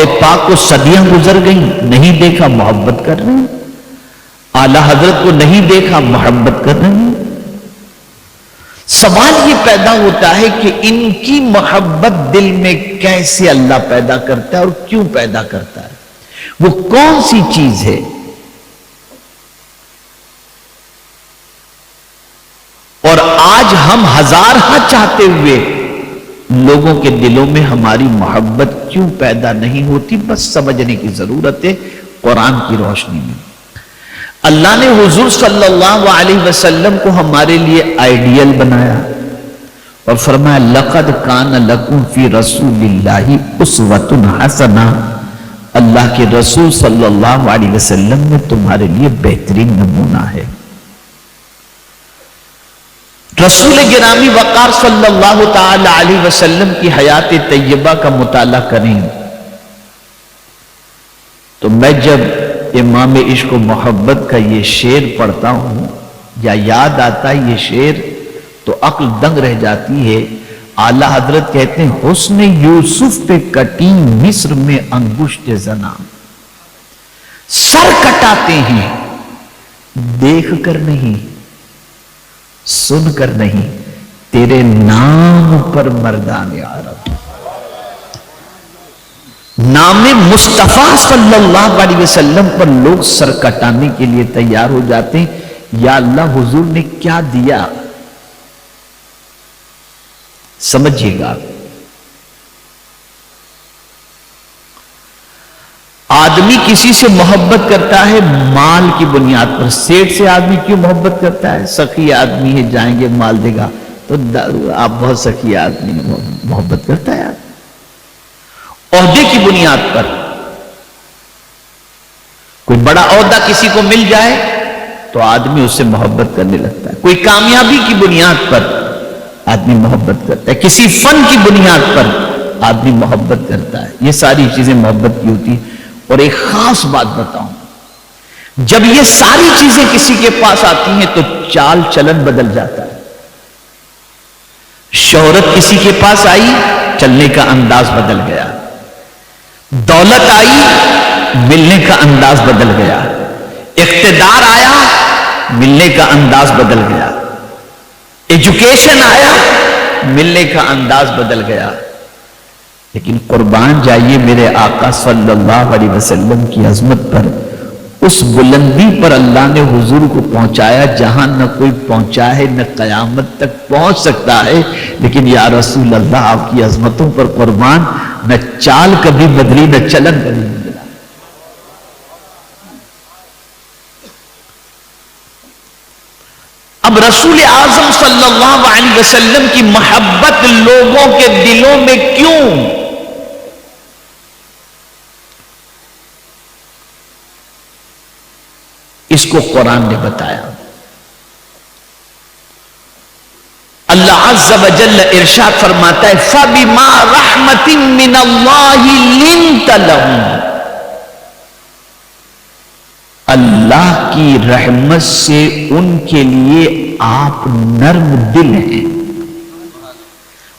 غوث پاک کو صدیاں گزر گئیں، نہیں دیکھا، محبت کر رہے ہیں۔ اعلیٰ حضرت کو نہیں دیکھا، محبت کر رہے ہیں۔ سوال یہ پیدا ہوتا ہے کہ ان کی محبت دل میں کیسے اللہ پیدا کرتا ہے اور کیوں پیدا کرتا ہے؟ وہ کون سی چیز ہے؟ اور آج ہم ہزارہ چاہتے ہوئے لوگوں کے دلوں میں ہماری محبت کیوں پیدا نہیں ہوتی؟ بس سمجھنے کی ضرورت ہے قرآن کی روشنی میں۔ اللہ نے حضور صلی اللہ علیہ وسلم کو ہمارے لیے آئیڈیل بنایا اور فرمایا لَقَدْ كَانَ لَكُمْ فِي رَسُولِ اللَّهِ أُسْوَةٌ حَسَنَةٌ، اللہ کے رسول صلی اللہ علیہ وسلم میں تمہارے لیے بہترین نمونہ ہے۔ رسول گرامی وقار صلی اللہ تعالی علیہ وسلم کی حیات طیبہ کا مطالعہ کریں تو میں جب امام عشق و محبت کا یہ شعر پڑھتا ہوں یا یاد آتا ہے یہ شعر تو عقل دنگ رہ جاتی ہے۔ اعلیٰ حضرت کہتے ہیں حسن یوسف پہ کٹی مصر میں انگشت زنا، سر کٹاتے ہیں دیکھ کر نہیں، سن کر نہیں، تیرے نام پر مردان عرب، نام مصطفیٰ صلی اللہ علیہ وسلم پر لوگ سر کٹانے کے لیے تیار ہو جاتے ہیں۔ یا اللہ حضور نے کیا دیا؟ سمجھیے گا، آدمی کسی سے محبت کرتا ہے مال کی بنیاد پر۔ سیٹ سے آدمی کیوں محبت کرتا ہے؟ سخی آدمی ہے، جائیں گے مال دے گا تو آپ بہت سخی آدمی ہیں، محبت کرتا ہے۔ عہدے کی بنیاد پر کوئی بڑا عہدہ کسی کو مل جائے تو آدمی اس سے محبت کرنے لگتا ہے۔ کوئی کامیابی کی بنیاد پر آدمی محبت کرتا ہے، کسی فن کی بنیاد پر آدمی محبت کرتا ہے۔ یہ ساری چیزیں محبت کی ہوتی ہیں۔ اور ایک خاص بات بتاؤں، جب یہ ساری چیزیں کسی کے پاس آتی ہیں تو چال چلن بدل جاتا ہے۔ شہرت کسی کے پاس آئی، چلنے کا انداز بدل گیا۔ دولت آئی، ملنے کا انداز بدل گیا۔ اقتدار آیا، ملنے کا انداز بدل گیا۔ ایجوکیشن آیا، ملنے کا انداز بدل گیا۔ لیکن قربان جائیے میرے آقا صلی اللہ علیہ وسلم کی عظمت پر، اس بلندی پر اللہ نے حضور کو پہنچایا جہاں نہ کوئی پہنچا ہے، نہ قیامت تک پہنچ سکتا ہے۔ لیکن یا رسول اللہ آپ کی عظمتوں پر قربان، نہ چال کبھی بدلی، نہ چلن کبھی بدلا۔ اب رسول اعظم صلی اللہ علیہ وسلم کی محبت لوگوں کے دلوں میں کیوں؟ اس کو قرآن نے بتایا۔ اللہ عز و جل ارشاد فرماتا ہے فَبِمَا رَحْمَةٍ مِّنَ اللَّهِ لِنْتَ لَهُمْ، اللہ کی رحمت سے ان کے لیے آپ نرم دل ہیں۔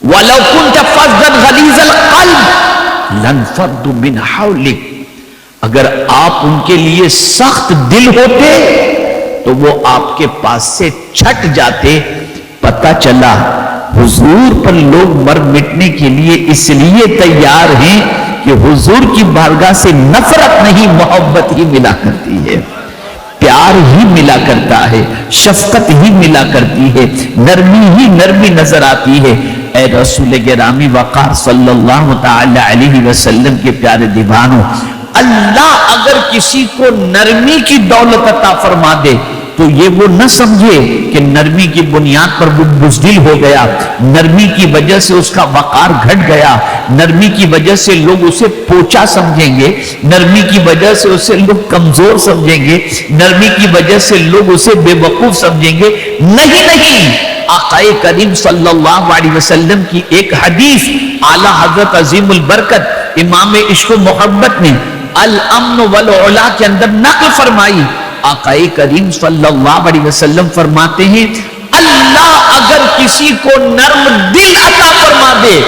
وَلَوْ كُنْتَ فَظًّا غَلِيظَ الْقَلْبِ لَانفَضُّوا مِنْ حَوْلِكَ، اگر آپ ان کے لیے سخت دل ہوتے تو وہ آپ کے پاس سے چھٹ جاتے۔ پتہ چلا حضور پر لوگ مر مٹنے کے لیے اس لیے تیار ہیں کہ حضور کی بارگاہ سے نفرت نہیں، محبت ہی ملا کرتی ہے، پیار ہی ملا کرتا ہے، شفقت ہی ملا کرتی ہے، نرمی ہی نرمی نظر آتی ہے۔ اے رسول گرامی وقار صلی اللہ تعالی علیہ وسلم کے پیارے دیوانوں، اللہ اگر کسی کو نرمی کی دولت عطا فرما دے تو یہ وہ نہ سمجھے کہ نرمی کی بنیاد پر وہ بزدل ہو گیا، نرمی کی وجہ سے اس کا وقار گھٹ گیا، نرمی کی وجہ سے لوگ اسے پوچا سمجھیں گے، نرمی کی وجہ سے اسے لوگ کمزور سمجھیں گے، نرمی کی وجہ سے لوگ اسے بے وقوف سمجھیں گے۔ نہیں، آقا کریم صلی اللہ علیہ وسلم کی ایک حدیث اعلیٰ حضرت عظیم البرکت امام عشق و محبت نے الامن والعلا کے اندر نقل فرمائی۔ آقا کریم صلی اللہ علیہ وسلم فرماتے ہیں اللہ اگر کسی کو نرم دل عطا فرما دے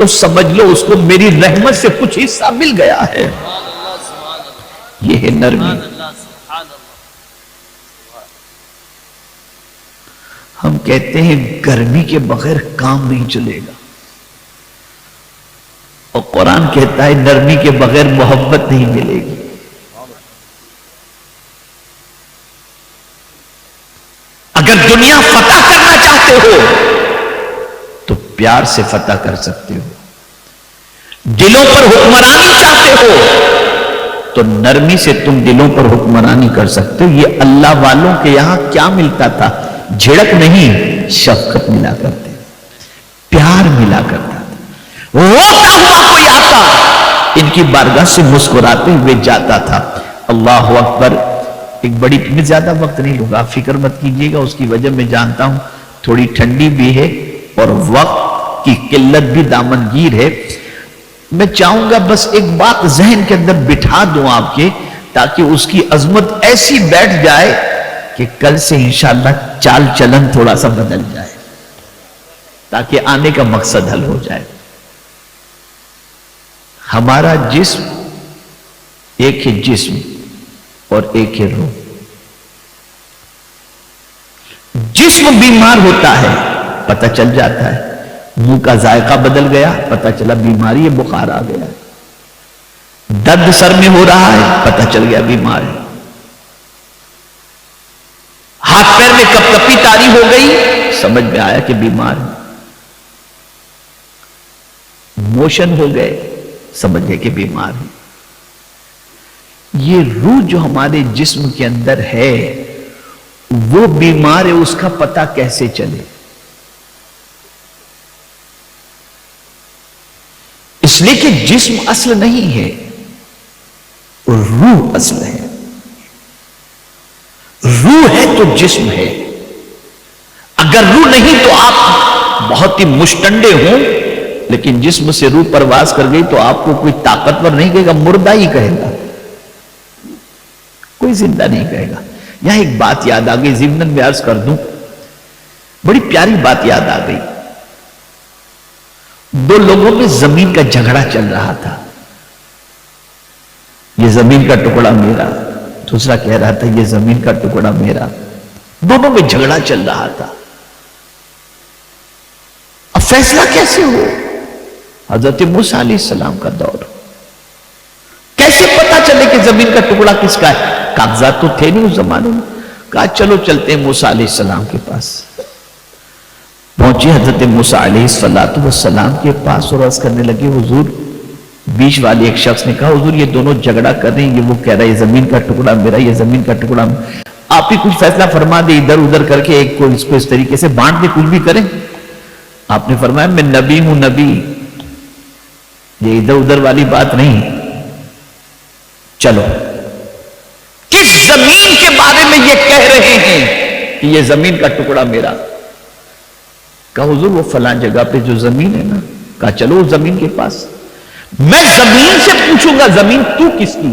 تو سمجھ لو اس کو میری رحمت سے کچھ حصہ مل گیا ہے. یہ ہے نرمی. ہم کہتے ہیں گرمی کے بغیر کام نہیں چلے گا، اور قرآن کہتا ہے نرمی کے بغیر محبت نہیں ملے گی. اگر دنیا فتح کرنا چاہتے ہو تو پیار سے فتح کر سکتے ہو. دلوں پر حکمرانی چاہتے ہو تو نرمی سے تم دلوں پر حکمرانی کر سکتے ہو. یہ اللہ والوں کے یہاں کیا ملتا تھا؟ جھڑک نہیں، شفقت ملا کرتے، پیار ملا کرتا تھا. روتا ہوا کوئی آتا ان کی بارگاہ سے مسکراتے ہوئے جاتا تھا. اللہ اکبر. ایک بڑی میں زیادہ وقت نہیں لوں گا، فکر مت کیجیے گا، اس کی وجہ میں جانتا ہوں تھوڑی ٹھنڈی بھی ہے اور وقت کی قلت بھی دامنگیر ہے. میں چاہوں گا بس ایک بات ذہن کے اندر بٹھا دوں آپ کے، تاکہ اس کی عظمت ایسی بیٹھ جائے کہ کل سے انشاءاللہ چال چلن تھوڑا سا بدل جائے، تاکہ آنے کا مقصد حل ہو جائے. ہمارا جسم ایک ہے، جسم اور ایک ہے روح. جسم بیمار ہوتا ہے پتہ چل جاتا ہے، منہ کا ذائقہ بدل گیا پتہ چلا بیماری ہے، بخار آ گیا. درد سر میں ہو رہا ہے پتہ چل گیا بیمار ہے. ہاتھ پیر میں کپ کپی طاری ہو گئی، سمجھ میں آیا کہ بیمار ہے. موشن ہو گئے، سمجھ گئے کہ بیمار ہے. یہ روح جو ہمارے جسم کے اندر ہے وہ بیمار ہے، اس کا پتہ کیسے چلے؟ اس لیے کہ جسم اصل نہیں ہے، روح اصل ہے. روح ہے تو جسم ہے. اگر روح نہیں تو آپ بہت ہی مشٹنڈے ہوں، لیکن جسم سے روح پرواز کر گئی تو آپ کو کوئی طاقتور نہیں کہے گا، مردہ ہی کہے گا، کوئی زندہ نہیں کہے گا. یہاں ایک بات یاد آ گئی، ضمناً میں عرض کر دوں، بڑی پیاری بات یاد آ گئی. دو لوگوں میں زمین کا جھگڑا چل رہا تھا. یہ زمین کا ٹکڑا میرا، دوسرا کہہ رہا تھا یہ زمین کا ٹکڑا میرا. دونوں میں جھگڑا چل رہا تھا. اب فیصلہ کیسے ہو؟ حضرت موسیٰ علیہ السلام کا دور. کیسے پتا چلے کہ زمین کا ٹکڑا کس کا ہے؟ کاغذات تو تھے نہیں اس زمانے میں. کہا چلو چلتے ہیں موسیٰ علیہ السلام کے پاس. پہنچے حضرت موسیٰ علیہ السلام کے پاس اور عرض کرنے لگے، حضور، بیچ والے ایک شخص نے کہا حضور یہ دونوں جھگڑا کر رہے ہیں، یہ وہ کہہ رہا ہے یہ زمین کا ٹکڑا میرا، یہ زمین کا ٹکڑا میرا. آپ ہی کچھ فیصلہ فرما دے، ادھر ادھر کر کے ایک کو اس کو اس طریقے سے بانٹ دے، کچھ بھی کریں. آپ نے فرمایا میں نبی ہوں، نبی، یہ ادھر ادھر والی بات نہیں. چلو کس زمین کے بارے میں یہ کہہ رہے ہیں کہ یہ زمین کا ٹکڑا میرا؟ کہا حضور وہ فلاں جگہ پہ جو زمین ہے نا. کہا چلو اس زمین کے پاس. میں زمین سے پوچھوں گا زمین تو کس کی،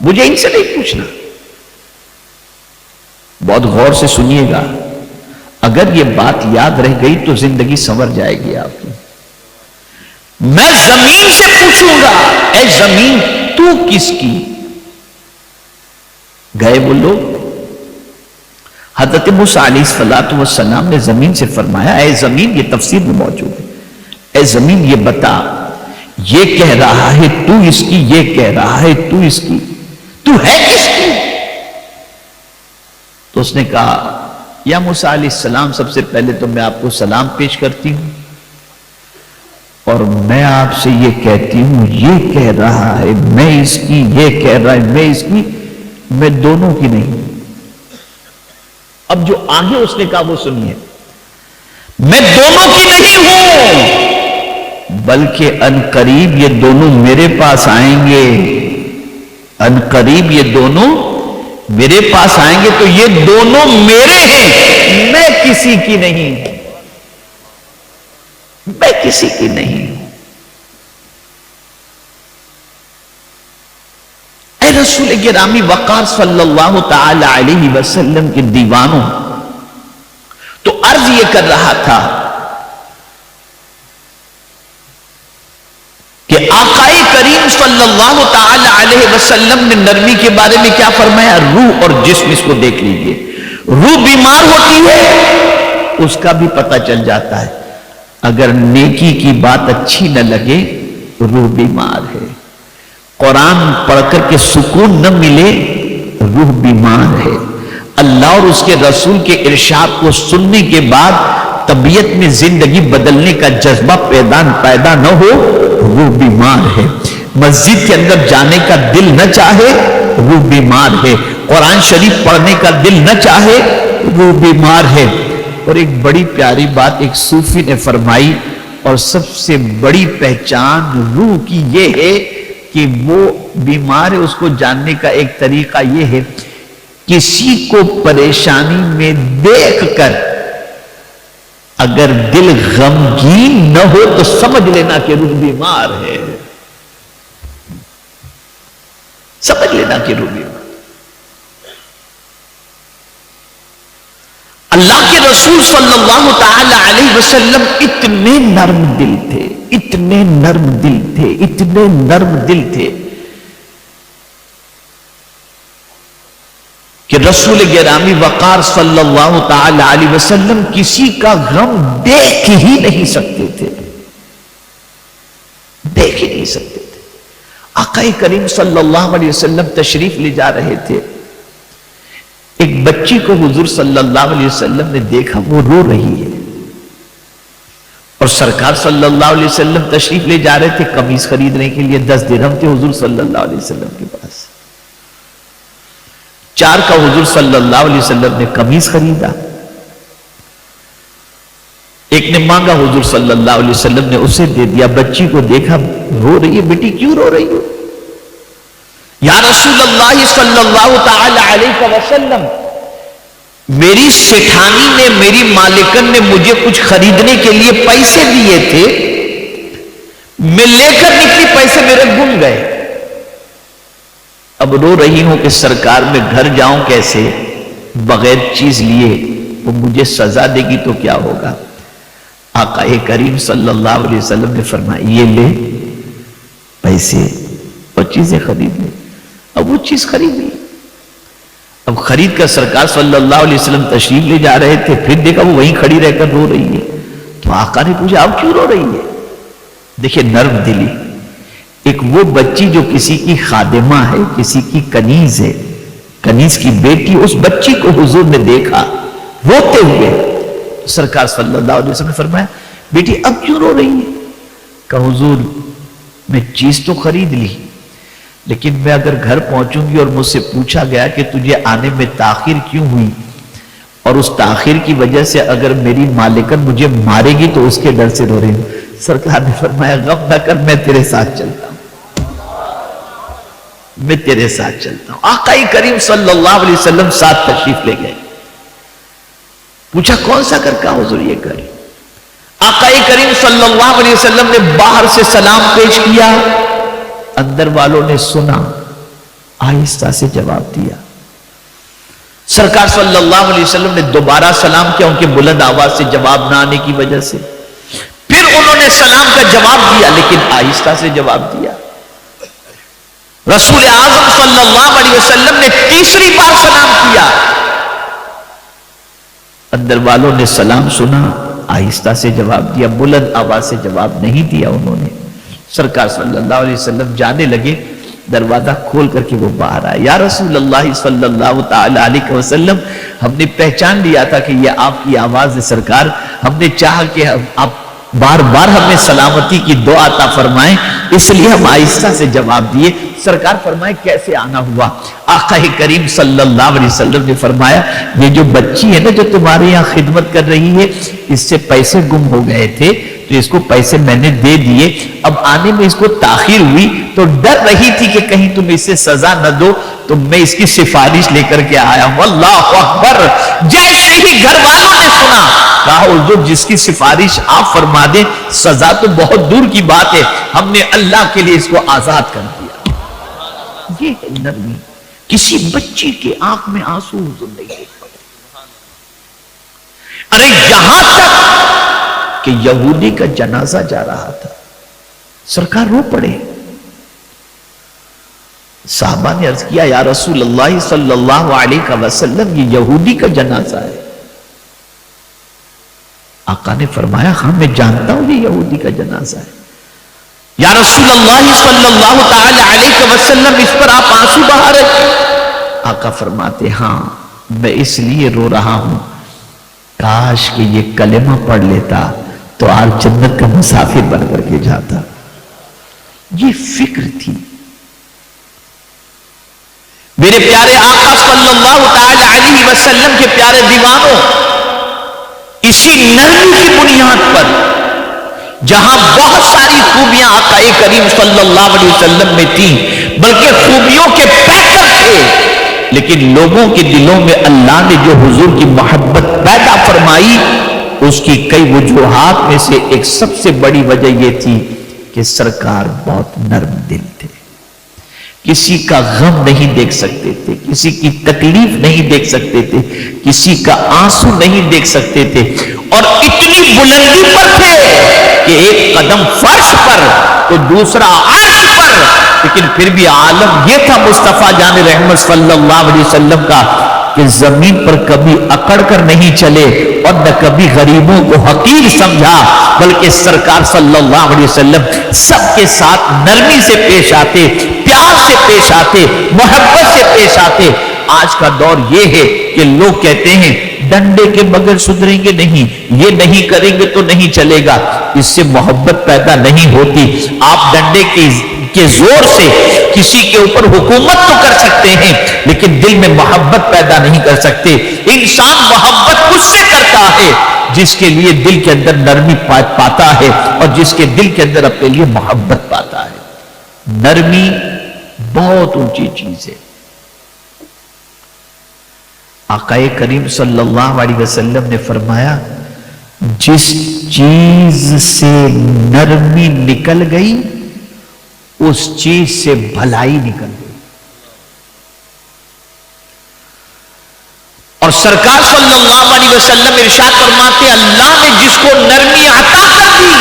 مجھے ان سے نہیں پوچھنا. بہت غور سے سنیے گا، اگر یہ بات یاد رہ گئی تو زندگی سنور جائے گی آپ کی. میں زمین سے پوچھوں گا اے زمین تو کس کی. گئے وہ لوگ. حضرت موسیٰ علیہ السلام نے زمین سے فرمایا اے زمین، یہ تفسیر میں موجود ہے، اے زمین یہ بتا، یہ کہہ رہا ہے تو اس کی، یہ کہہ رہا ہے تو اس کی، تو ہے کس کی؟ تو اس نے کہا یا موسیٰ علیہ السلام، سب سے پہلے تو میں آپ کو سلام پیش کرتی ہوں اور میں آپ سے یہ کہتی ہوں یہ کہہ رہا ہے میں اس کی، یہ کہہ رہا ہے میں اس کی، میں دونوں کی نہیں ہوں. اب جو آگے اس نے کہا وہ سنیے، میں دونوں کی نہیں ہوں بلکہ ان قریب یہ دونوں میرے پاس آئیں گے. ان قریب یہ دونوں میرے پاس آئیں گے تو یہ دونوں میرے ہیں، میں کسی کی نہیں ہوں، میں کسی کی نہیں ہوں. اے رسول گرامی وقار صلی اللہ تعالی علیہ وسلم کے دیوانوں، تو عرض یہ کر رہا تھا کہ آقا کریم صلی اللہ تعالی علیہ وسلم نے نرمی کے بارے میں کیا فرمایا؟ روح اور جسم، اس کو دیکھ لیجئے، روح بیمار ہوتی ہے اس کا بھی پتہ چل جاتا ہے، اگر نیکی کی بات اچھی نہ لگے روح بیمار ہے، قرآن پڑھ کر کے سکون نہ ملے روح بیمار ہے، اللہ اور اس کے رسول کے ارشاد کو سننے کے بعد طبیعت میں زندگی بدلنے کا جذبہ پیدا نہ ہو وہ بیمار ہے، مسجد کے اندر جانے کا دل نہ چاہے وہ بیمار ہے، قرآن شریف پڑھنے کا دل نہ چاہے وہ بیمار ہے۔ اور ایک بڑی پیاری بات ایک صوفی نے فرمائی، اور سب سے بڑی پہچان روح کی یہ ہے کہ وہ بیمار ہے، اس کو جاننے کا ایک طریقہ یہ ہے، کسی کو پریشانی میں دیکھ کر اگر دل غمگین نہ ہو تو سمجھ لینا کہ روح بیمار ہے، سمجھ لینا کہ روح بیمار۔ اللہ کے رسول صلی اللہ تعالی علیہ وسلم اتنے نرم دل تھے، اتنے نرم دل تھے، اتنے نرم دل تھے کہ رسول گرامی وقار صلی اللہ تعالی علیہ وسلم کسی کا غم دیکھ ہی نہیں سکتے تھے، دیکھ ہی نہیں سکتے تھے۔ آقا کریم صلی اللہ علیہ وسلم تشریف لے جا رہے تھے، ایک بچی کو حضور صلی اللہ علیہ وسلم نے دیکھا، وہ رو رہی ہے، اور سرکار صلی اللہ علیہ وسلم تشریف لے جا رہے تھے قمیص خریدنے کے لیے، 10 درہم تھے حضور صلی اللہ علیہ وسلم کے پاس، 4 کا حضور صلی اللہ علیہ وسلم نے قمیص خریدا، ایک نے مانگا حضور صلی اللہ علیہ وسلم نے اسے دے دیا، بچی کو دیکھا رو رہی ہے، بیٹی کیوں رو رہی ہو؟ یا رسول اللہ صلی اللہ تعالی علیہ وسلم، میری سیٹھانی نے، میری مالکن نے مجھے کچھ خریدنے کے لیے پیسے دیے تھے، میں لے کر نکلی، پیسے میرے گم گئے، اب رو رہی ہوں کہ سرکار میں گھر جاؤں کیسے بغیر چیز لیے، وہ مجھے سزا دے گی تو کیا ہوگا؟ آقا کریم صلی اللہ علیہ وسلم نے فرمایا یہ لے پیسے اور چیزیں خرید لے، اب وہ چیز خرید لی، اب خرید کر سرکار صلی اللہ علیہ وسلم تشریف لے جا رہے تھے، پھر دیکھا وہ وہیں کھڑی رہ کر رو رہی ہے، تو آقا نے پوچھا اب کیوں رو رہی ہے؟ دیکھیں نرم دلی، ایک وہ بچی جو کسی کی خادمہ ہے، کسی کی کنیز ہے، کنیز کی بیٹی، اس بچی کو حضور نے دیکھا روتے ہوئے، سرکار صلی اللہ علیہ وسلم نے فرمایا بیٹی اب کیوں رو رہی ہے؟ کہ حضور میں چیز تو خرید لی، لیکن میں اگر گھر پہنچوں گی اور مجھ سے پوچھا گیا کہ تجھے آنے میں تاخیر کیوں ہوئی، اور اس تاخیر کی وجہ سے اگر میری مالکن مجھے مارے گی تو اس کے ڈر سے رو رہی ہوں۔ سرکار نے فرمایا غم نہ کر، میں تیرے ساتھ چلتا ہوں، میں تیرے ساتھ چلتا ہوں۔ آقا کریم صلی اللہ علیہ وسلم ساتھ تشریف لے گئے، پوچھا کون سا گھر؟ کہا حضور یہ گھر۔ آقا کریم صلی اللہ علیہ وسلم نے باہر سے سلام پیش کیا، اندر والوں نے سنا، آہستہ سے جواب دیا، سرکار صلی اللہ علیہ وسلم نے دوبارہ سلام کیا، ان کے بلند آواز سے جواب نہ آنے کی وجہ سے، پھر انہوں نے سلام کا جواب دیا لیکن آہستہ سے جواب دیا، رسول اعظم صلی اللہ علیہ وسلم نے تیسری بار سلام کیا، اندر والوں نے سلام سنا، آہستہ سے جواب دیا، بلند آواز سے جواب نہیں دیا انہوں نے۔ سرکار صلی اللہ علیہ وسلم جانے لگے، دروازہ کھول کر کے وہ باہر آئے، یا رسول اللہ صلی اللہ تعالی علیہ وسلم ہم نے پہچان لیا تھا کہ یہ آپ کی آواز ہے سرکار، ہم نے چاہا کہ آپ بار بار ہمیں سلامتی کی دعا عطا فرمائیں، اس لیے ہم آہستہ سے جواب دیے۔ سرکار فرمائے کیسے آنا ہوا؟ آقا کریم صلی اللہ علیہ وسلم نے فرمایا یہ جو بچی ہے نا جو تمہارے یہاں خدمت کر رہی ہے، اس سے پیسے گم ہو گئے تھے تو اس کو پیسے میں نے دے دیے، اب آنے میں اس کو تاخیر ہوئی تو ڈر رہی تھی کہ کہیں تم اسے سزا نہ دو تو میں اس کی سفارش لے کر کے آیا ہوں۔ اللہ اکبر! جیسے ہی گھر والوں نے سنا کہا حضور جس کی سفارش آپ فرما دیں، سزا تو بہت دور کی بات ہے، ہم نے اللہ کے لیے اس کو آزاد کر دیا۔ یہ ہے نرمی، کسی بچی کے آنکھ میں آنسو حضور نہیں دیکھا۔ ارے یہاں تک کہ یہودی کا جنازہ جا رہا تھا، سرکار رو پڑے. صحابہ نے عرض کیا یا رسول اللہ صلی اللہ علیہ وسلم یہ یہودی کا جنازہ ہے. آقا نے فرمایا ہاں میں جانتا ہوں یہ یہودی کا جنازہ ہے. یا رسول اللہ صلی اللہ تعالی علیہ وسلم اس پر آپ آنسو بہا رہے. آقا فرماتے ہاں میں اس لیے رو رہا ہوں کاش کہ یہ کلمہ پڑھ لیتا تو آج جنت کا مسافر بن کر کے جاتا. یہ فکر تھی. میرے پیارے آقا صلی اللہ تعالی علیہ وسلم کے پیارے دیوانوں، اسی نرمی کی بنیاد پر جہاں بہت ساری خوبیاں آقا کریم صلی اللہ علیہ وسلم میں تھیں، بلکہ خوبیوں کے پیکر تھے، لیکن لوگوں کے دلوں میں اللہ نے جو حضور کی محبت پیدا فرمائی اس کی کئی وجوہات میں سے ایک سب سے بڑی وجہ یہ تھی کہ سرکار بہت نرم دل تھے. کسی کا غم نہیں دیکھ سکتے تھے، کسی کی تکلیف نہیں دیکھ سکتے تھے، کسی کا آنسو نہیں دیکھ سکتے تھے، اور اتنی بلندی پر تھے کہ ایک قدم فرش پر تو دوسرا عرش پر. لیکن پھر بھی عالم یہ تھا مصطفیٰ جان رحمت صلی اللہ علیہ وسلم کا کہ زمین پر کبھی اکڑ کر نہیں چلے اور نہ کبھی غریبوں کو حقیر سمجھا، بلکہ سرکار صلی اللہ علیہ وسلم سب کے ساتھ نرمی سے پیش آتے، پیار سے پیش آتے، محبت سے پیش آتے. آج کا دور یہ ہے کہ لوگ کہتے ہیں ڈنڈے کے بغیر سدھریں گے نہیں، یہ نہیں کریں گے تو نہیں چلے گا. اس سے محبت پیدا نہیں ہوتی. آپ ڈنڈے کے زور سے کسی کے اوپر حکومت تو کر سکتے ہیں لیکن دل میں محبت پیدا نہیں کر سکتے. انسان محبت اس سے کرتا ہے جس کے لیے دل کے اندر نرمی پاتا ہے اور جس کے دل کے اندر اپنے لیے محبت پاتا ہے. نرمی بہت اونچی چیز ہے. آقا کریم صلی اللہ علیہ وسلم نے فرمایا جس چیز سے نرمی نکل گئی اس چیز سے بھلائی نکل گئی. اور سرکار صلی اللہ علیہ وسلم ارشاد فرماتے اللہ نے جس کو نرمی عطا کر دی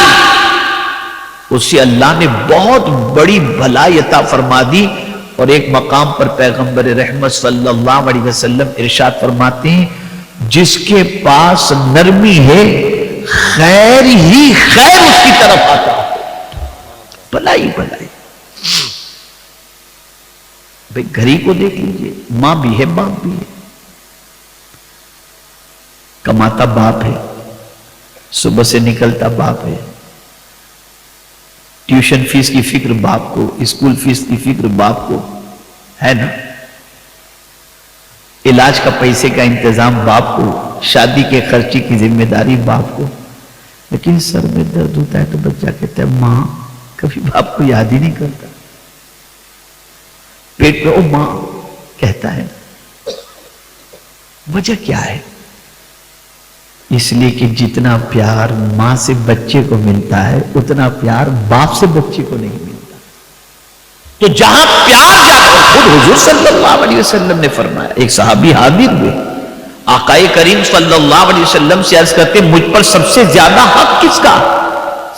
اسے اللہ نے بہت بڑی بھلائی عطا فرما دی. اور ایک مقام پر پیغمبر رحمت صلی اللہ علیہ وسلم ارشاد فرماتے ہیں جس کے پاس نرمی ہے خیر ہی خیر اس کی طرف آتا ہے. بھلائی بھلائی. بھئی گھری کو دیکھ لیجئے، ماں بھی ہے باپ بھی ہے. کماتا باپ ہے، صبح سے نکلتا باپ ہے، ٹیوشن فیس کی فکر باپ کو، اسکول فیس کی فکر باپ کو ہے نا، علاج کا پیسے کا انتظام باپ کو، شادی کے خرچی کی ذمہ داری باپ کو. لیکن سر میں درد ہوتا ہے تو بچہ کہتا ہے ماں، کبھی باپ کو یاد ہی نہیں کرتا. پیٹ پہ او ماں کہتا ہے. وجہ کیا ہے؟ اس لیے کہ جتنا پیار ماں سے بچے کو ملتا ہے اتنا پیار باپ سے بچے کو نہیں ملتا. تو جہاں پیار جاتا ہے، خود حضور صلی اللہ علیہ وسلم نے فرمایا. ایک صحابی حاضر ہوئے، آقا کریم صلی اللہ علیہ وسلم سے عرض کرتے مجھ پر سب سے زیادہ حق کس کا؟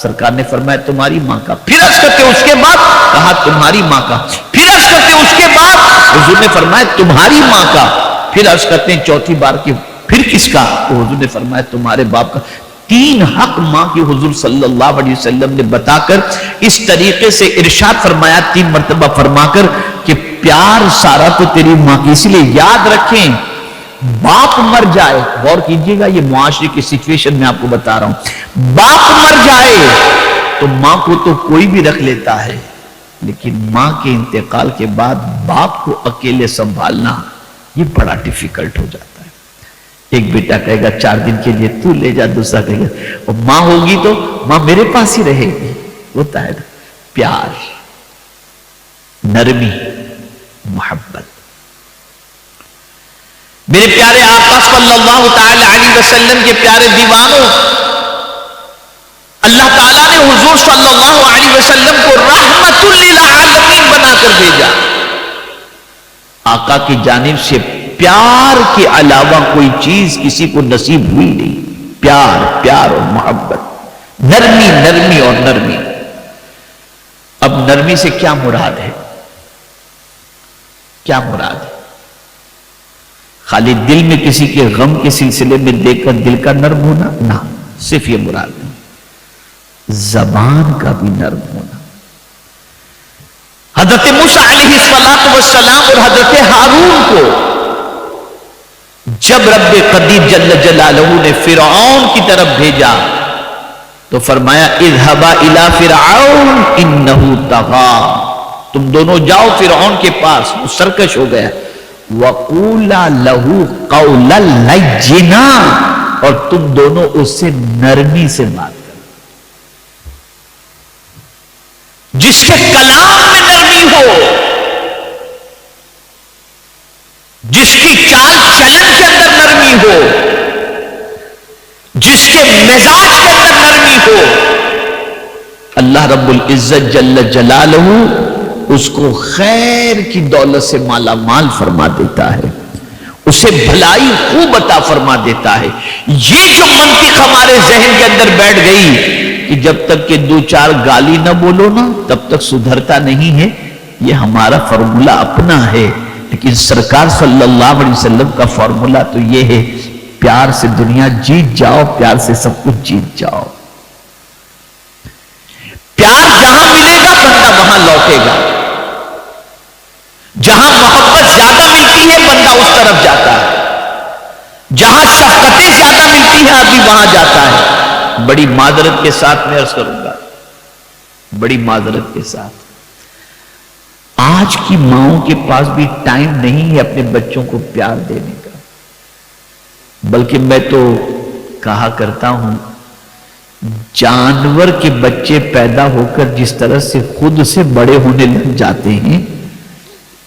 سرکار نے فرمایا تمہاری ماں کا. پھر عرض کرتے اس کے بعد؟ کہا تمہاری ماں کا. پھر عرض کرتے اس کے بعد؟ حضور نے فرمایا تمہاری ماں کا. پھر عرض کرتے ہیں چوتھی بار کی پھر کس کا؟ تو حضور نے فرمایا تمہارے باپ کا. 3 حق ماں کی حضور صلی اللہ علیہ وسلم نے بتا کر اس طریقے سے ارشاد فرمایا 3 مرتبہ فرما کر کہ پیار سارا تو تیری ماں کی. اس لیے یاد رکھیں باپ مر جائے، غور کیجئے گا یہ معاشرے کی سچویشن میں آپ کو بتا رہا ہوں، باپ مر جائے تو ماں کو تو کوئی بھی رکھ لیتا ہے، لیکن ماں کے انتقال کے بعد باپ کو اکیلے سنبھالنا یہ بڑا ڈیفیکلٹ ہو جاتا ہے. ایک بیٹا کہے گا 4 دن کے لیے تو لے جا، دوسرا کہے گا اور ماں ہوگی تو ماں میرے پاس ہی رہے گی. ہوتا ہے پیار، نرمی، محبت. میرے پیارے آقا صلی اللہ تعالی علیہ وسلم کے پیارے دیوانوں، اللہ تعالیٰ نے حضور صلی اللہ علیہ وسلم کو رحمت للعالمین بنا کر بھیجا. آقا کی جانب سے پیار کے علاوہ کوئی چیز کسی کو نصیب ہوئی نہیں. پیار، پیار اور محبت، نرمی، نرمی اور نرمی. اب نرمی سے کیا مراد ہے؟ کیا مراد ہے؟ خالی دل میں کسی کے غم کے سلسلے میں دیکھ کر دل کا نرم ہونا؟ نہ، صرف یہ مراد نہیں، زبان کا بھی نرم ہونا۔ حضرت موسیٰ علیہ السلام اور حضرت ہارون کو جب رب قدیر جل جلالہ نے فرعون کی طرف بھیجا تو فرمایا اذهبا الى فرعون انه طغى، تم دونوں جاؤ فرعون کے پاس، وہ سرکش ہو گیا، وقولا له قولا لینا، اور تم دونوں اس سے نرمی سے بات کرو۔ جس کے کلام میں نرمی ہو، جس کی چال چلن کے اندر نرمی ہو، جس کے مزاج کے اندر نرمی ہو، اللہ رب العزت جل جلالہ اس کو خیر کی دولت سے مالا مال فرما دیتا ہے، اسے بھلائی خوب عطا فرما دیتا ہے۔ یہ جو منطق ہمارے ذہن کے اندر بیٹھ گئی کہ جب تک کہ دو چار گالی نہ بولو نا تب تک سدھرتا نہیں ہے، یہ ہمارا فارمولا اپنا ہے، لیکن سرکار صلی اللہ علیہ وسلم کا فارمولا تو یہ ہے، پیار سے دنیا جیت جاؤ، پیار سے سب کچھ جیت جاؤ۔ پیار جہاں ملے گا بندہ وہاں لوٹے گا، جہاں محبت زیادہ ملتی ہے بندہ اس طرف جاتا ہے، جہاں شفقتیں زیادہ ملتی ہیں آدمی وہاں جاتا ہے۔ بڑی معذرت کے ساتھ میں عرض کروں گا، بڑی معذرت کے ساتھ، آج کی ماؤں کے پاس بھی ٹائم نہیں ہے اپنے بچوں کو پیار دینے کا، بلکہ میں تو کہا کرتا ہوں جانور کے بچے پیدا ہو کر جس طرح سے خود سے بڑے ہونے لگ جاتے ہیں،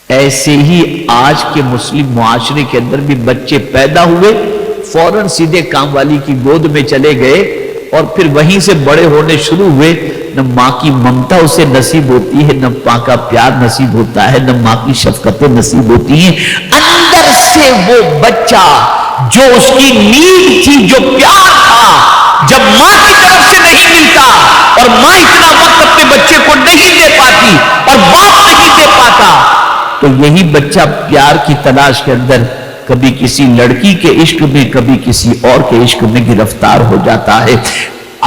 ایسے ہی آج کے مسلم معاشرے کے اندر بھی بچے پیدا ہوئے، فوراً سیدھے کام والی کی گود میں چلے گئے اور پھر وہیں سے بڑے ہونے شروع ہوئے۔ نہ ماں کی ممتا اسے نصیب ہوتی ہے، نہ ماں کا پیار نصیب ہوتا ہے، نہ ماں کی شفقتیں نصیب ہوتی ہیں۔ اندر سے وہ بچہ جو اس کی نیڈ تھی، جو پیار تھا، جب ماں کی طرف سے نہیں ملتا اور ماں اتنا وقت اپنے بچے کو نہیں دے پاتی اور باپ نہیں دے پاتا، تو یہی بچہ پیار کی تلاش کے اندر کبھی کسی لڑکی کے عشق میں، کبھی کسی اور کے عشق میں گرفتار ہو جاتا ہے۔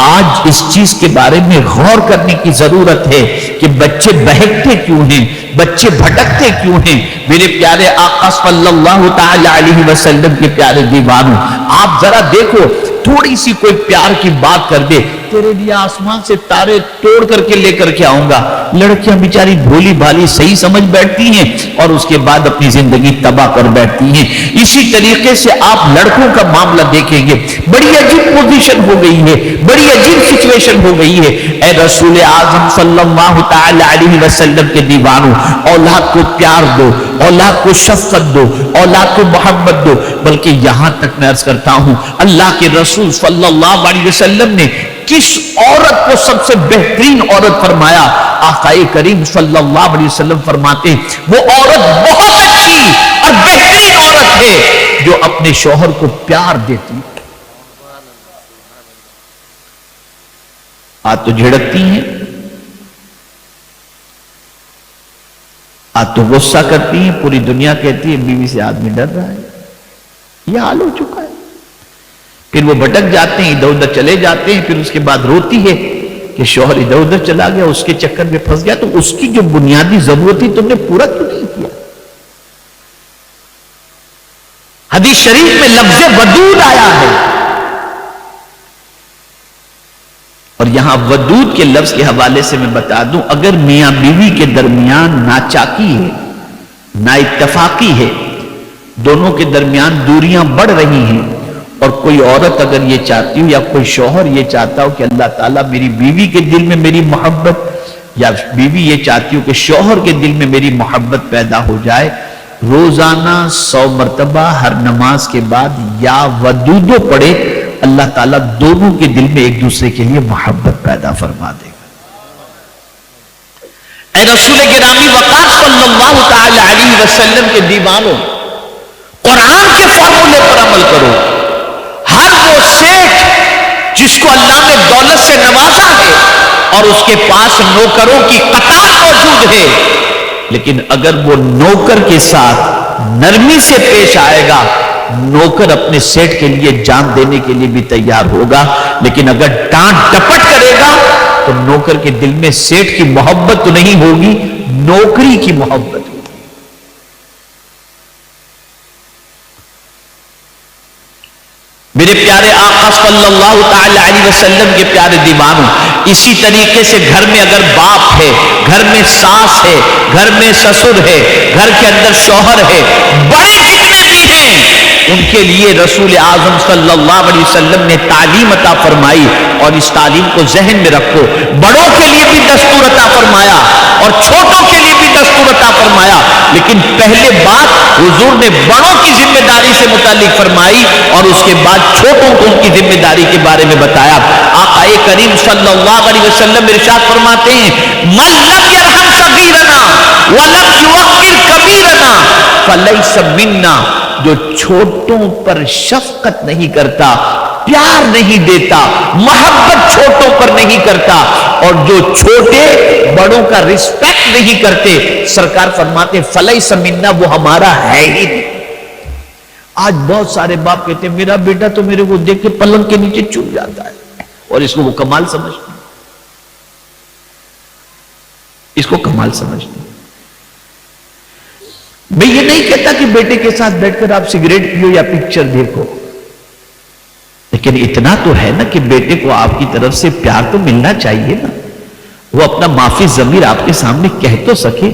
آج اس چیز کے بارے میں غور کرنے کی ضرورت ہے کہ بچے بہکتے کیوں ہیں، بچے بھٹکتے کیوں ہیں۔ میرے پیارے آقا صلی اللہ تعالی علیہ وسلم کے پیارے دیوانوں، آپ ذرا دیکھو، تھوڑی سی کوئی پیار کی بات کر دے، تیرے لیے آسمان سے تارے توڑ کر کے لے کر کے آؤں گا، لڑکیاں بیچاری بھولی بھالی صحیح سمجھ بیٹھتی ہیں اور اس کے بعد اپنی زندگی تباہ کر بیٹھتی ہیں۔ اسی طریقے سے آپ لڑکوں کا معاملہ دیکھیں گے، بڑی عجیب پوزیشن ہو گئی ہے، بڑی عجیب سچویشن ہو گئی ہے۔ اے رسول اعظم صلی اللہ تعالی علیہ وسلم کے دیوانوں، اولاد کو پیار دو، اولاد کو شفقت دو، اولاد کو محبت دو، بلکہ یہاں تک میں عرض کرتا ہوں اللہ کے رسول صلی اللہ علیہ وسلم نے کس عورت کو سب سے بہترین عورت فرمایا؟ آقا کریم صلی اللہ علیہ وسلم فرماتے ہیں وہ عورت بہت اچھی اور بہترین عورت ہے جو اپنے شوہر کو پیار دیتی۔ آج تو جھڑکتی ہیں، آج تو غصہ کرتی ہیں، پوری دنیا کہتی ہے بیوی سے آدمی ڈر رہا ہے، یہ حال ہو چکا ہے۔ پھر وہ بھٹک جاتے ہیں، ادھر ادھر چلے جاتے ہیں، پھر اس کے بعد روتی ہے کہ شوہر ادھر ادھر چلا گیا، اس کے چکر میں پھنس گیا، تو اس کی جو بنیادی ضرورت تھی تم نے پورا کیوں نہیں کیا؟ حدیث شریف میں لفظ ودود آیا ہے، اور یہاں ودود کے لفظ کے حوالے سے میں بتا دوں، اگر میاں بیوی کے درمیان ناچاکی ہے، نا اتفاقی ہے، دونوں کے درمیان دوریاں بڑھ رہی ہیں، اور کوئی عورت اگر یہ چاہتی ہو یا کوئی شوہر یہ چاہتا ہو کہ اللہ تعالیٰ میری بیوی کے دل میں میری محبت، یا بیوی یہ چاہتی ہو کہ شوہر کے دل میں میری محبت پیدا ہو جائے، روزانہ 100 مرتبہ ہر نماز کے بعد یا ودودو پڑھے، اللہ تعالیٰ دونوں کے دل میں ایک دوسرے کے لیے محبت پیدا فرما دے گا۔ اے رسول گرامی وقار صلی اللہ تعالی علیہ وسلم کے دیوانوں، قرآن کے فارمولے پر عمل کرو۔ ہر وہ سیٹھ جس کو اللہ نے دولت سے نوازا ہے اور اس کے پاس نوکروں کی قطار مرد ہے، لیکن اگر وہ نوکر کے ساتھ نرمی سے پیش آئے گا، نوکر اپنے سیٹ کے لیے جان دینے کے لیے بھی تیار ہوگا، لیکن اگر ڈانٹ ڈپٹ کرے گا تو نوکر کے دل میں سیٹ کی محبت تو نہیں ہوگی، نوکری کی محبت ہوگی۔ میرے پیارے آقا صلی اللہ تعالی علیہ وسلم کے پیارے دیوانوں، اسی طریقے سے گھر میں اگر باپ ہے، گھر میں ساس ہے، گھر میں سسر ہے، گھر کے اندر شوہر ہے، بڑے جتنے بھی ہیں ان کے لیے رسول اعظم صلی اللہ علیہ وسلم نے تعلیم عطا فرمائی، اور اس تعلیم کو ذہن میں رکھو، بڑوں کے لیے بھی دستور عطا فرمایا اور چھوٹوں کے لیے بھی دستور عطا فرمایا، لیکن پہلے بات حضور نے بڑوں کی ذمہ داری سے متعلق فرمائی اور اس کے بعد چھوٹوں کو ان کی ذمہ داری کے بارے میں بتایا۔ آقا کریم صلی اللہ علیہ وسلم ارشاد فرماتے ہیں، من لم یرحم صغیرنا ولم یوقر کبیرنا فلیس منا، جو چھوٹوں پر شفقت نہیں کرتا، پیار نہیں دیتا، محبت چھوٹوں پر نہیں کرتا، اور جو چھوٹے بڑوں کا رسپیکٹ نہیں کرتے، سرکار فرماتے فلیس منا، وہ ہمارا ہے ہی نہیں۔ آج بہت سارے باپ کہتے ہیں میرا بیٹا تو میرے کو دیکھ کے پلنگ کے نیچے چھپ جاتا ہے، اور اس کو وہ کمال سمجھتے ہیں، اس کو کمال سمجھتے ہیں۔ میں یہ نہیں کہتا کہ بیٹے کے ساتھ بیٹھ کر آپ سگریٹ پیو یا پکچر دیکھو، لیکن اتنا تو ہے نا کہ بیٹے کو آپ کی طرف سے پیار تو ملنا چاہیے نا، وہ اپنا معافی ضمیر آپ کے سامنے کہہ تو سکے،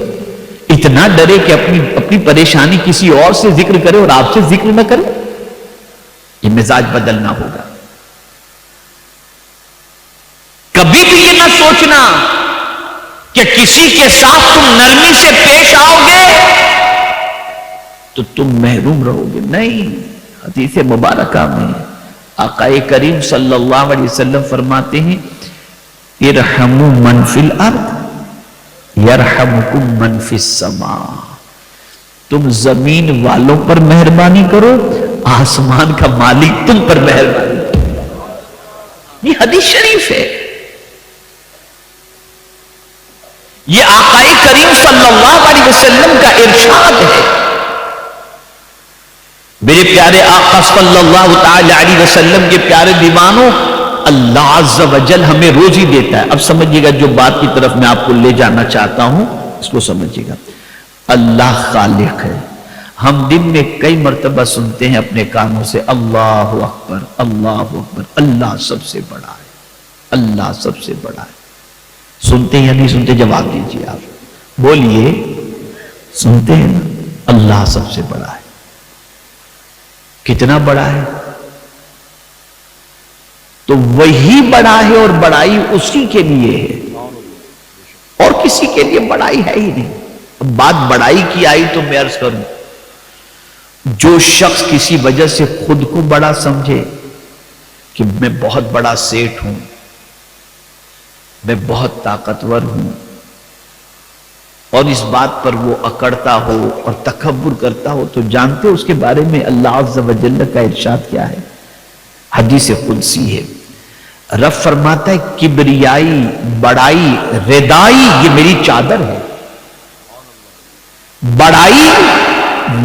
اتنا ڈرے کہ اپنی پریشانی کسی اور سے ذکر کرے اور آپ سے ذکر نہ کرے۔ یہ مزاج بدلنا ہوگا۔ کبھی بھی یہ نہ سوچنا کہ کسی کے ساتھ تم نرمی سے پیش آؤ گے تو تم محروم رہو گے، نہیں۔ حدیث مبارکہ میں آقا کریم صلی اللہ علیہ وسلم فرماتے ہیں، ارحموا من فی الارض یرحمکم من فی السماء، تم زمین والوں پر مہربانی کرو، آسمان کا مالک تم پر مہربانی کرو۔ یہ حدیث شریف ہے، یہ آقا کریم صلی اللہ علیہ وسلم کا ارشاد ہے۔ میرے پیارے آقا صلی اللہ تعالی علیہ وسلم کے پیارے دیوانوں، اللہ عز و جل ہمیں روزی دیتا ہے۔ اب سمجھیے گا جو بات کی طرف میں آپ کو لے جانا چاہتا ہوں، اس کو سمجھیے گا۔ اللہ خالق ہے، ہم دن میں کئی مرتبہ سنتے ہیں اپنے کانوں سے اللہ اکبر اللہ اکبر، اللہ سب سے بڑا ہے، اللہ سب سے بڑا ہے۔ سنتے یا نہیں سنتے؟ جواب دیجیے، آپ بولیے، سنتے ہیں نا؟ اللہ سب سے بڑا ہے۔ کتنا بڑا ہے؟ تو وہی بڑا ہے، اور بڑائی اسی کے لیے ہے، اور کسی کے لیے بڑائی ہے ہی نہیں۔ اب بات بڑائی کی آئی تو میں عرض کروں، جو شخص کسی وجہ سے خود کو بڑا سمجھے کہ میں بہت بڑا سیٹ ہوں، میں بہت طاقتور ہوں، اور اس بات پر وہ اکڑتا ہو اور تکبر کرتا ہو، تو جانتے ہو اس کے بارے میں اللہ عز و جل کا ارشاد کیا ہے؟ حدیث قدسی ہے، رب فرماتا ہے کبریائی، بڑائی، ردائی یہ میری چادر ہے، بڑائی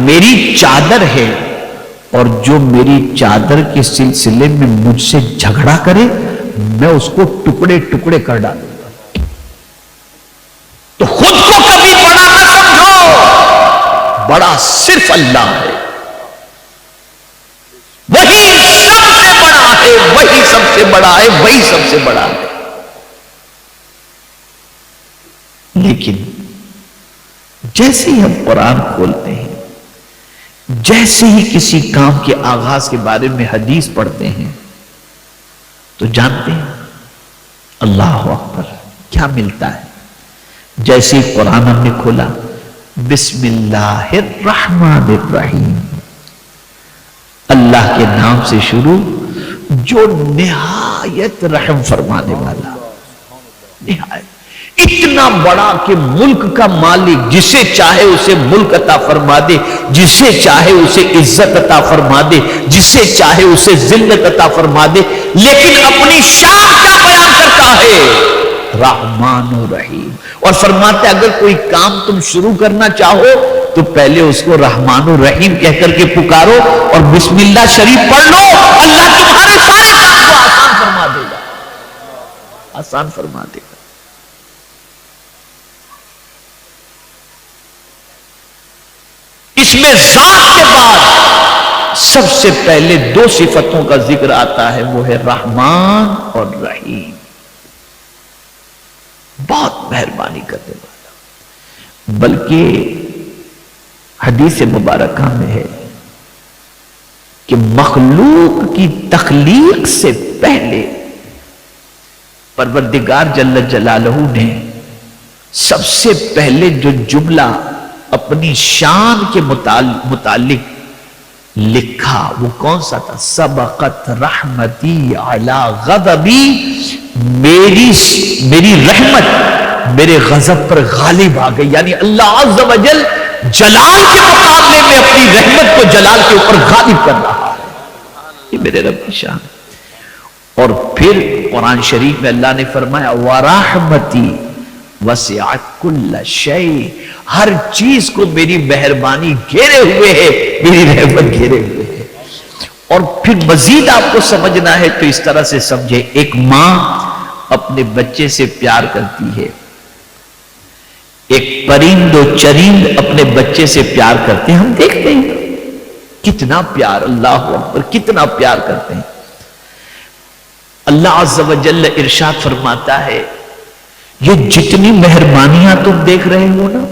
میری چادر ہے، اور جو میری چادر کے سلسلے میں مجھ سے جھگڑا کرے میں اس کو ٹکڑے ٹکڑے کر ڈالوں گا۔ تو خود کو کبھی بڑا نہ سمجھو، بڑا صرف اللہ ہے، وہی سب سے بڑا ہے، وہی سب سے بڑا ہے، وہی سب سے بڑا ہے۔ لیکن جیسے ہی ہم قرآن کھولتے ہیں، جیسے ہی کسی کام کے آغاز کے بارے میں حدیث پڑھتے ہیں، تو جانتے ہیں اللہ اکبر کیا ملتا ہے۔ جیسے ہی قرآن ہم نے کھولا، بسم اللہ الرحمن الرحیم، اللہ کے نام سے شروع، جو نہایت رحم فرمانے والا، نہایت اتنا بڑا کہ ملک کا مالک جسے چاہے اسے ملک عطا فرما دے، جسے چاہے اسے عزت عطا فرما دے، جسے چاہے اسے ذلت عطا فرما دے، لیکن اپنی شان کیا بیان کرتا ہے؟ رحمان و رحیم. اور فرماتے اگر کوئی کام تم شروع کرنا چاہو تو پہلے اس کو رحمان و رحیم کہہ کر کے پکارو اور بسم اللہ شریف پڑھ لو, اللہ تمہارے سارے کام کو آسان فرما دے گا, آسان فرما دے گا. اس میں ذات کے بعد سب سے پہلے دو صفتوں کا ذکر آتا ہے, وہ ہے رحمان اور رحیم, بہت مہربانی کرنے والا. بلکہ حدیث مبارکہ میں ہے کہ مخلوق کی تخلیق سے پہلے پروردگار جل جلالہ نے سب سے پہلے جو جملہ اپنی شان کے متعلق لکھا وہ کون سا تھا؟ سبقت رحمتی علی غضبی, میری رحمت میرے غضب پر غالب آ گئی. یعنی اللہ عز و جل جلال کے مقابلے میں اپنی رحمت کو جلال کے اوپر غالب کر رہا ہے. یہ میرے رب کی شان. اور پھر قرآن شریف میں اللہ نے فرمایا وَرَحْمَتِي وَسِعَتْ كُلَّ شَيْءٍ, ہر چیز کو میری مہربانی گھیرے ہوئے ہے, میری رحمت گھیرے ہوئے ہے. اور پھر مزید آپ کو سمجھنا ہے تو اس طرح سے سمجھے, ایک ماں اپنے بچے سے پیار کرتی ہے, ایک پرند و چرند اپنے بچے سے پیار کرتے ہیں. ہم دیکھتے ہیں کتنا پیار, اللہ اکبر کتنا پیار کرتے ہیں. اللہ عز و جل ارشاد فرماتا ہے یہ جتنی مہربانیاں تم دیکھ رہے ہو نا,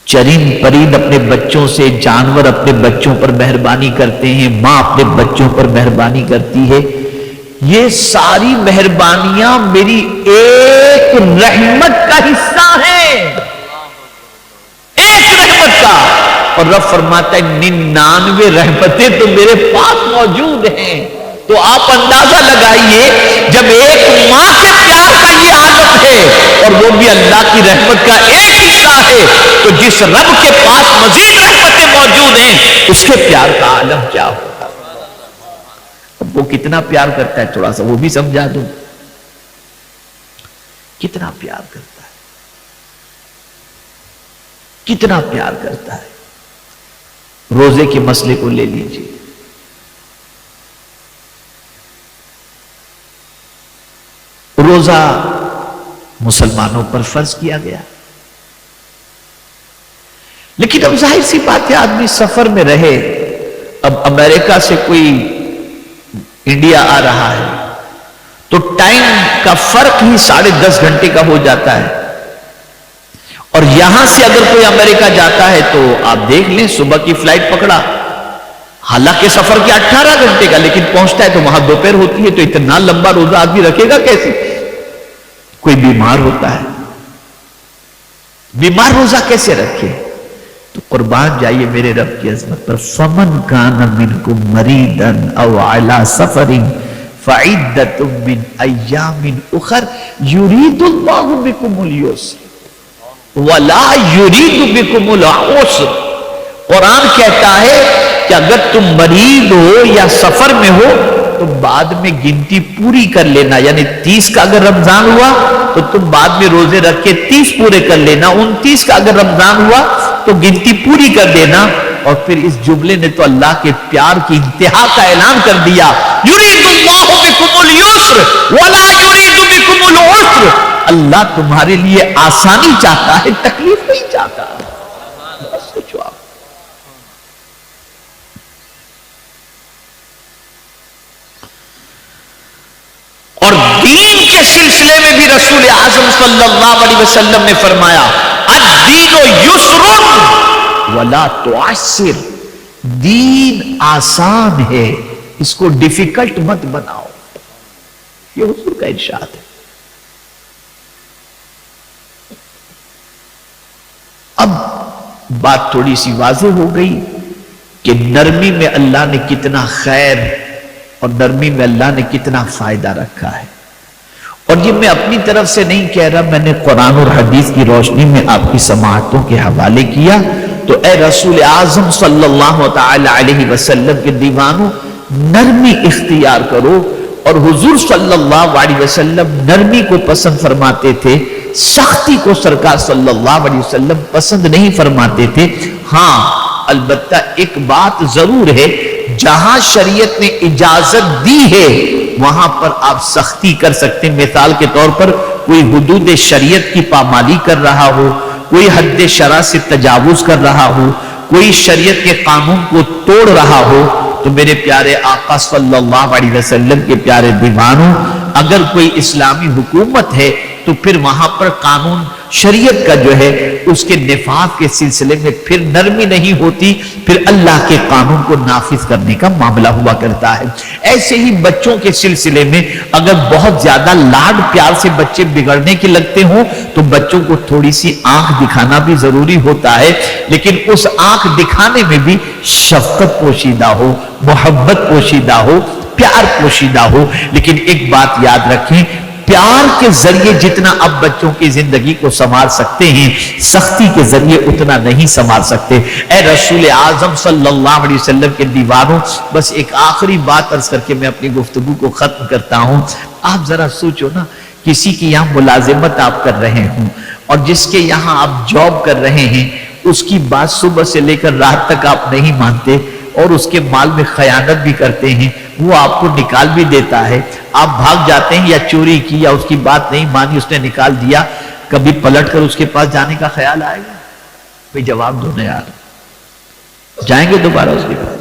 چرند پرند اپنے بچوں سے, جانور اپنے بچوں پر مہربانی کرتے ہیں, ماں اپنے بچوں پر مہربانی کرتی ہے, یہ ساری مہربانیاں میری ایک رحمت کا حصہ ہیں, ایک رحمت کا. اور رب فرماتا ہے 99 رحمتیں تو میرے پاس موجود ہیں. تو آپ اندازہ لگائیے جب ایک ماں کے پیار کا یہ عالم ہے اور وہ بھی اللہ کی رحمت کا ایک حصہ ہے, تو جس رب کے پاس مزید رحمتیں موجود ہیں اس کے پیار کا عالم کیا ہوگا. اب وہ کتنا پیار کرتا ہے تھوڑا سا وہ بھی سمجھا دوں, کتنا پیار کرتا ہے, کتنا پیار کرتا ہے. روزے کے مسئلے کو لے لیجیے, روزہ مسلمانوں پر فرض کیا گیا, لیکن اب ظاہر سی بات ہے آدمی سفر میں رہے, اب امریکہ سے کوئی انڈیا آ رہا ہے تو ٹائم کا فرق ہی 10.5 گھنٹے کا ہو جاتا ہے, اور یہاں سے اگر کوئی امریکہ جاتا ہے تو آپ دیکھ لیں صبح کی فلائٹ پکڑا, حالانکہ سفر کیا 18 گھنٹے کا, لیکن پہنچتا ہے تو وہاں دوپہر ہوتی ہے, تو اتنا لمبا روزہ آدمی رکھے گا کیسے؟ کوئی بیمار ہوتا ہے, بیمار روزہ کیسے رکھے؟ تو قربان جائیے میرے رب کی عظمت پر, فمن کان منکم مریضا او علی سفر فعدۃ من ایام اخر یرید اللہ بکم اليسر ولا یرید بکم العسر. قرآن کہتا ہے کہ اگر تم مریض ہو یا سفر میں ہو تو بعد میں گنتی پوری کر لینا, یعنی 30 کا اگر رمضان ہوا تو تم بعد میں روزے رکھ کے 30 پورے کر لینا, 29 کا اگر رمضان ہوا تو گنتی پوری کر دینا. اور پھر اس جملے نے تو اللہ کے پیار کی انتہا کا اعلان کر دیا, یرید اللہ بکم اليسر ولا یرید بکم العسر, اللہ تمہارے لیے آسانی چاہتا ہے, تکلیف نہیں چاہتا. سوچو آپ, اور دین کے سلسلے میں بھی رسول اعظم صلی اللہ علیہ وسلم نے فرمایا الدین یسر ولا تعسر, دین آسان ہے اس کو ڈیفیکلٹ مت بناؤ. یہ حضور کا ارشاد ہے. اب بات تھوڑی سی واضح ہو گئی کہ نرمی میں اللہ نے کتنا خیر اور نرمی میں اللہ نے کتنا فائدہ رکھا ہے. اور یہ میں اپنی طرف سے نہیں کہہ رہا, میں نے قرآن اور حدیث کی روشنی میں آپ کی سماعتوں کے حوالے کیا. تو اے رسول اعظم صلی اللہ تعالی علیہ وسلم کے دیوانوں, نرمی اختیار کرو, اور حضور صلی اللہ علیہ وسلم نرمی کو پسند فرماتے تھے، سختی کو سرکار صلی اللہ علیہ وسلم پسند نہیں فرماتے تھے۔ ہاں البتہ ایک بات ضرور ہے، جہاں شریعت نے اجازت دی ہے وہاں پر آپ سختی کر سکتے ہیں۔ مثال کے طور پر کوئی حدود شریعت کی پامالی کر رہا ہو، کوئی حد شرع سے تجاوز کر رہا ہو، کوئی شریعت کے قانون کو توڑ رہا ہو، تو میرے پیارے آقا صلی اللہ علیہ وسلم کے پیارے دیوانوں، اگر کوئی اسلامی حکومت ہے تو پھر وہاں پر قانون شریعت کا جو ہے اس کے نفاذ کے سلسلے میں پھر نرمی نہیں ہوتی، پھر اللہ کے قانون کو نافذ کرنے کا معاملہ ہوا کرتا ہے۔ ایسے ہی بچوں کے سلسلے میں اگر بہت زیادہ لاڈ پیار سے بچے بگڑنے کے لگتے ہوں تو بچوں کو تھوڑی سی آنکھ دکھانا بھی ضروری ہوتا ہے، لیکن اس آنکھ دکھانے میں بھی شفقت پوشیدہ ہو، محبت پوشیدہ ہو، پیار پوشیدہ ہو۔ لیکن ایک بات یاد رکھیں، پیار کے ذریعے جتنا اب بچوں کی زندگی کو سنوار سکتے ہیں، سختی کے ذریعے اتنا نہیں سنوار سکتے۔ اے رسول اعظم صلی اللہ علیہ وسلم کے دیوانوں، بس ایک آخری بات عرض کر کے میں اپنی گفتگو کو ختم کرتا ہوں۔ آپ ذرا سوچو نا، کسی کی یہاں ملازمت آپ کر رہے ہوں اور جس کے یہاں آپ جاب کر رہے ہیں، اس کی بات صبح سے لے کر رات تک آپ نہیں مانتے اور اس کے مال میں خیانت بھی کرتے ہیں، وہ آپ کو نکال بھی دیتا ہے، آپ بھاگ جاتے ہیں یا چوری کی یا اس کی بات نہیں مانی، اس نے نکال دیا، کبھی پلٹ کر اس کے پاس جانے کا خیال آئے گا؟ بھئی جواب دو نا یار، جائیں گے دوبارہ اس کے پاس؟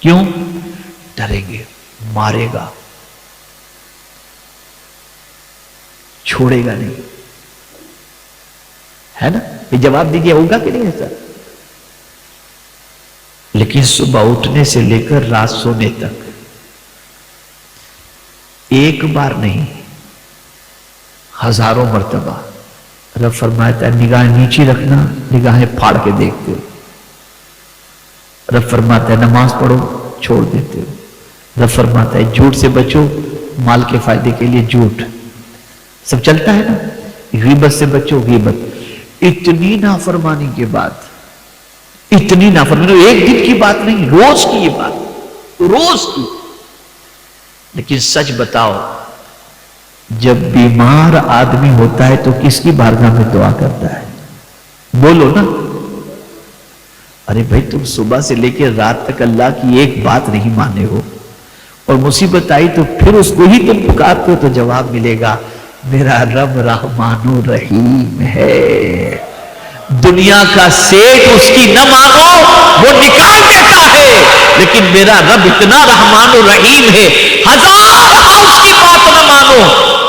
کیوں؟ ڈریں گے، مارے گا، چھوڑے گا نہیں، ہے نا؟ یہ جواب دیجئے، ہوگا کہ نہیں ایسا؟ لیکن صبح اٹھنے سے لے کر رات سونے تک ایک بار نہیں، ہزاروں مرتبہ رب فرماتا ہے نگاہیں نیچی رکھنا، نگاہیں پھاڑ کے دیکھتے ہو۔ رب فرماتا ہے نماز پڑھو، چھوڑ دیتے ہو۔ رب فرماتا ہے جھوٹ سے بچو، مال کے فائدے کے لیے جھوٹ، سب چلتا ہے نا۔ غیبت سے بچو، غیبت۔ اتنی نافرمانی کے بعد، اتنی نافرمانی، ایک دن کی بات نہیں، روز کی یہ بات، روز کی۔ لیکن سچ بتاؤ، جب بیمار آدمی ہوتا ہے تو کس کی بارگاہ میں دعا کرتا ہے؟ بولو نا۔ ارے بھائی تم صبح سے لے کے رات تک اللہ کی ایک بات نہیں مانے ہو، اور مصیبت آئی تو پھر اس کو ہی تم پکارتے ہو، تو جواب ملے گا میرا رب رحمان و رحیم ہے، دنیا کا سیٹ اس کی نہ مانو وہ نکال دیتا ہے، لیکن میرا رب اتنا رحمان و رحیم ہے، ہزار دفعہ اس کی بات نہ مانو،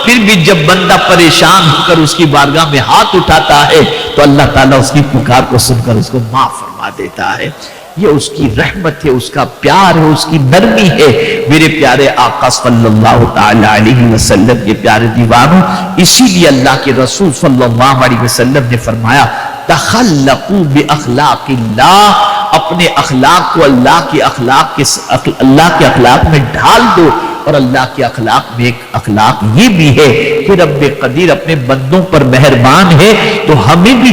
پھر بھی جب بندہ پریشان ہو کر اس کی بارگاہ میں ہاتھ اٹھاتا ہے تو اللہ تعالیٰ اس کی پکار کو سن کر اس کو معاف فرما دیتا ہے۔ یہ اس کی رحمت ہے، اس کا پیار ہے، اس کی نرمی ہے۔ میرے پیارے آقا صلی اللہ تعالی علیہ وسلم کے پیارے دیوانوں، اسی لیے اللہ کے رسول صلی اللہ علیہ وسلم نے فرمایا تخلقوا باخلاق اللہ، اپنے اخلاق کو اللہ کے اخلاق میں ڈھال دو۔ اور اللہ کے اخلاق میں ایک اخلاق یہ بھی ہے کہ رب قدیر اپنے بندوں پر مہربان ہے، تو ہمیں بھی